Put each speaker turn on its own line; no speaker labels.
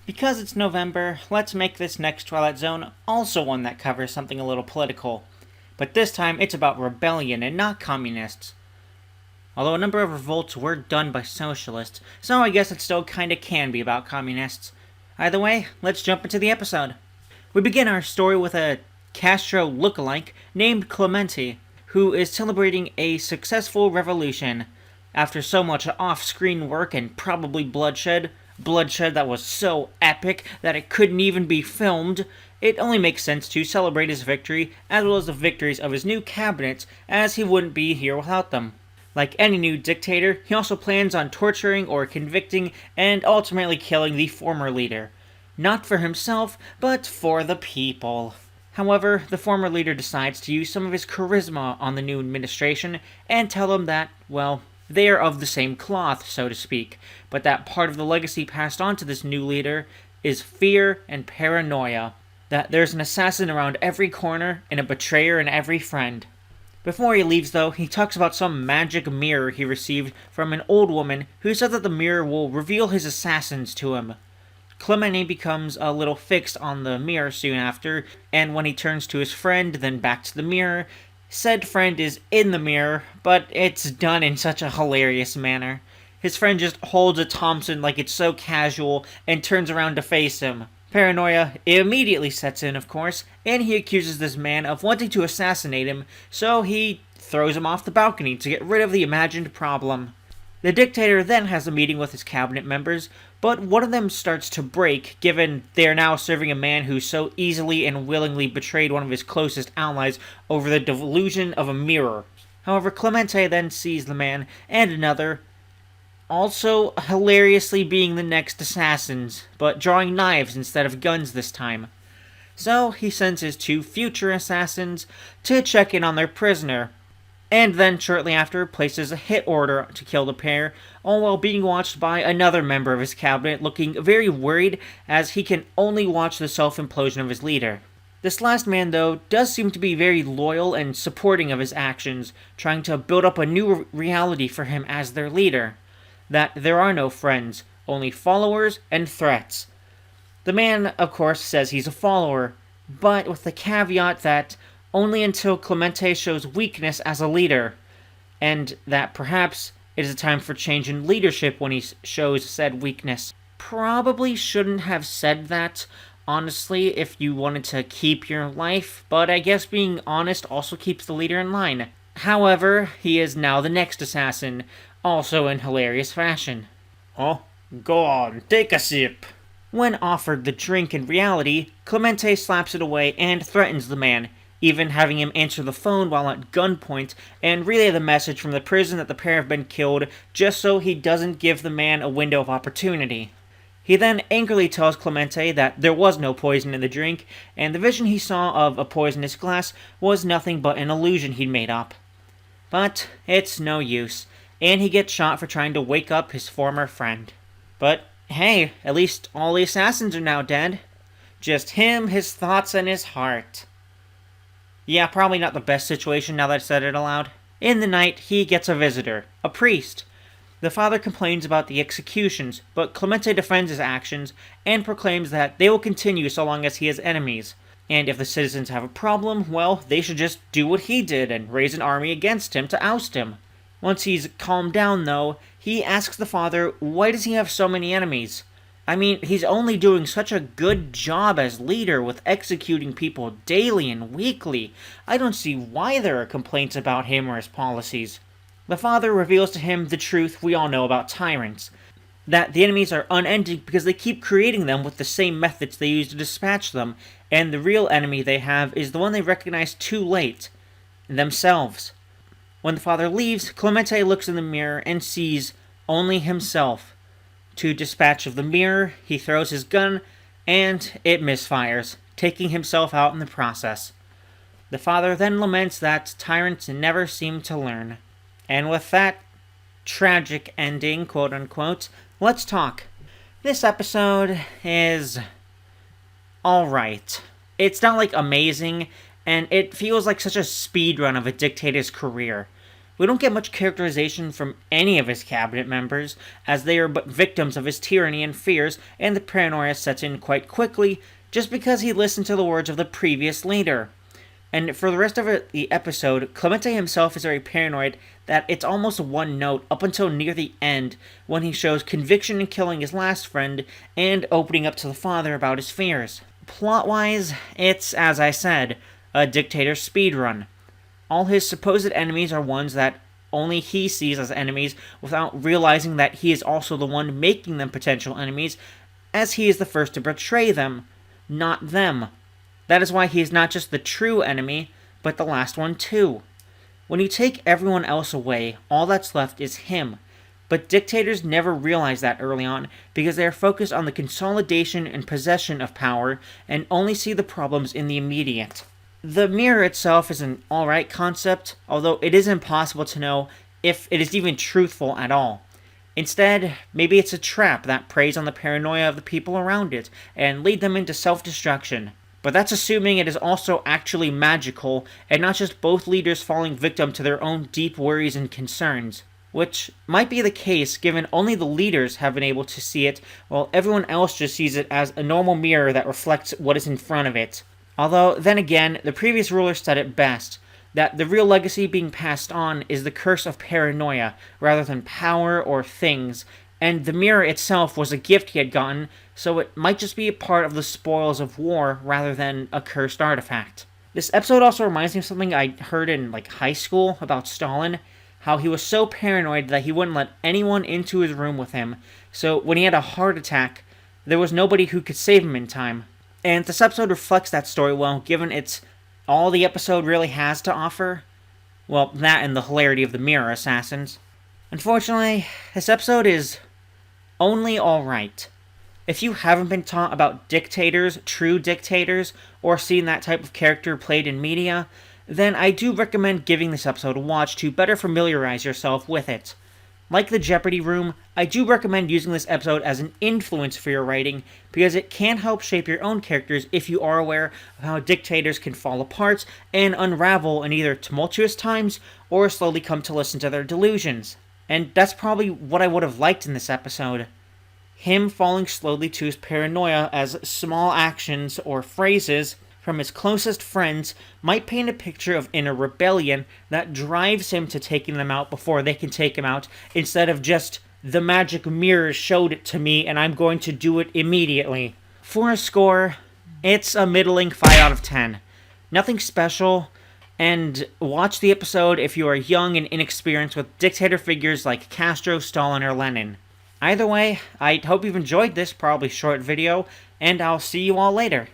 Because it's November, let's make this next Twilight Zone also one that covers something a little political. But this time, it's about rebellion and not communists. Although a number of revolts were done by socialists, so I guess it still kinda can be about communists. Either way, let's jump into the episode. We begin our story with a Castro lookalike named Clemente, who is celebrating a successful revolution. After so much off-screen work and probably bloodshed that was so epic that it couldn't even be filmed, it only makes sense to celebrate his victory as well as the victories of his new cabinets, as he wouldn't be here without them. Like any new dictator, he also plans on torturing or convicting and ultimately killing the former leader. Not for himself, but for the people. However, the former leader decides to use some of his charisma on the new administration and tell them that, well, they are of the same cloth, so to speak, but that part of the legacy passed on to this new leader is fear and paranoia. That there's an assassin around every corner and a betrayer in every friend. Before he leaves, though, he talks about some magic mirror he received from an old woman who said that the mirror will reveal his assassins to him. Clemente becomes a little fixed on the mirror soon after, and when he turns to his friend, then back to the mirror, said friend is in the mirror, but it's done in such a hilarious manner. His friend just holds a Thompson like it's so casual and turns around to face him. Paranoia immediately sets in, of course, and he accuses this man of wanting to assassinate him, so he throws him off the balcony to get rid of the imagined problem. The dictator then has a meeting with his cabinet members, but one of them starts to break, given they are now serving a man who so easily and willingly betrayed one of his closest allies over the delusion of a mirror. However, Clemente then sees the man and another, also hilariously being the next assassins, but drawing knives instead of guns this time. So he sends his two future assassins to check in on their prisoner, and then shortly after places a hit order to kill the pair, all while being watched by another member of his cabinet looking very worried as he can only watch the self-implosion of his leader. This last man, though, does seem to be very loyal and supporting of his actions, trying to build up a new reality for him as their leader. That there are no friends, only followers and threats. The man, of course, says he's a follower, but with the caveat that only until Clemente shows weakness as a leader, and that perhaps it is a time for change in leadership when he shows said weakness. Probably shouldn't have said that, honestly, if you wanted to keep your life, but I guess being honest also keeps the leader in line. However, he is now the next assassin, also in hilarious fashion. Oh, go on, take a sip. When offered the drink in reality, Clemente slaps it away and threatens the man, even having him answer the phone while at gunpoint and relay the message from the prison that the pair have been killed just so he doesn't give the man a window of opportunity. He then angrily tells Clemente that there was no poison in the drink, and the vision he saw of a poisonous glass was nothing but an illusion he'd made up. But it's no use, and he gets shot for trying to wake up his former friend. But hey, at least all the assassins are now dead. Just him, his thoughts, and his heart. Yeah, probably not the best situation now that I said it aloud. In the night, he gets a visitor, a priest. The father complains about the executions, but Clemente defends his actions and proclaims that they will continue so long as he has enemies. And if the citizens have a problem, well, they should just do what he did and raise an army against him to oust him. Once he's calmed down, though, he asks the father why does he have so many enemies? I mean, he's only doing such a good job as leader with executing people daily and weekly. I don't see why there are complaints about him or his policies. The father reveals to him the truth we all know about tyrants. That the enemies are unending because they keep creating them with the same methods they use to dispatch them, and the real enemy they have is the one they recognize too late. Themselves. When the father leaves, Clemente looks in the mirror and sees only himself. To dispatch of the mirror, he throws his gun, and it misfires, taking himself out in the process. The father then laments that tyrants never seem to learn. And with that tragic ending, quote-unquote, let's talk. This episode is alright. It's not, amazing, and it feels like such a speedrun of a dictator's career. We don't get much characterization from any of his cabinet members, as they are but victims of his tyranny and fears, and the paranoia sets in quite quickly, just because he listened to the words of the previous leader. And for the rest of the episode, Clemente himself is very paranoid that it's almost one note up until near the end, when he shows conviction in killing his last friend and opening up to the father about his fears. Plot-wise, it's, as I said, a dictator speedrun. All his supposed enemies are ones that only he sees as enemies without realizing that he is also the one making them potential enemies, as he is the first to betray them, not them. That is why he is not just the true enemy, but the last one too. When you take everyone else away, all that's left is him. But dictators never realize that early on, because they are focused on the consolidation and possession of power, and only see the problems in the immediate. The mirror itself is an alright concept, although it is impossible to know if it is even truthful at all. Instead, maybe it's a trap that preys on the paranoia of the people around it, and lead them into self-destruction. But that's assuming it is also actually magical, and not just both leaders falling victim to their own deep worries and concerns. Which might be the case, given only the leaders have been able to see it, while everyone else just sees it as a normal mirror that reflects what is in front of it. Although, then again, the previous ruler said it best, that the real legacy being passed on is the curse of paranoia, rather than power or things, and the mirror itself was a gift he had gotten, so it might just be a part of the spoils of war rather than a cursed artifact. This episode also reminds me of something I heard in high school about Stalin, how he was so paranoid that he wouldn't let anyone into his room with him, so when he had a heart attack, there was nobody who could save him in time. And this episode reflects that story well, given it's all the episode really has to offer. Well, that and the hilarity of the mirror assassins. Unfortunately, this episode is only alright. If you haven't been taught about dictators, true dictators, or seen that type of character played in media, then I do recommend giving this episode a watch to better familiarize yourself with it. Like the Jeopardy room, I do recommend using this episode as an influence for your writing, because it can help shape your own characters if you are aware of how dictators can fall apart and unravel in either tumultuous times or slowly come to listen to their delusions. And that's probably what I would have liked in this episode. Him falling slowly to his paranoia as small actions or phrases from his closest friends might paint a picture of inner rebellion that drives him to taking them out before they can take him out, instead of just, the magic mirror showed it to me and I'm going to do it immediately. For a score, it's a middling 5 out of 10. Nothing special, and watch the episode if you are young and inexperienced with dictator figures like Castro, Stalin, or Lenin. Either way, I hope you've enjoyed this probably short video, and I'll see you all later.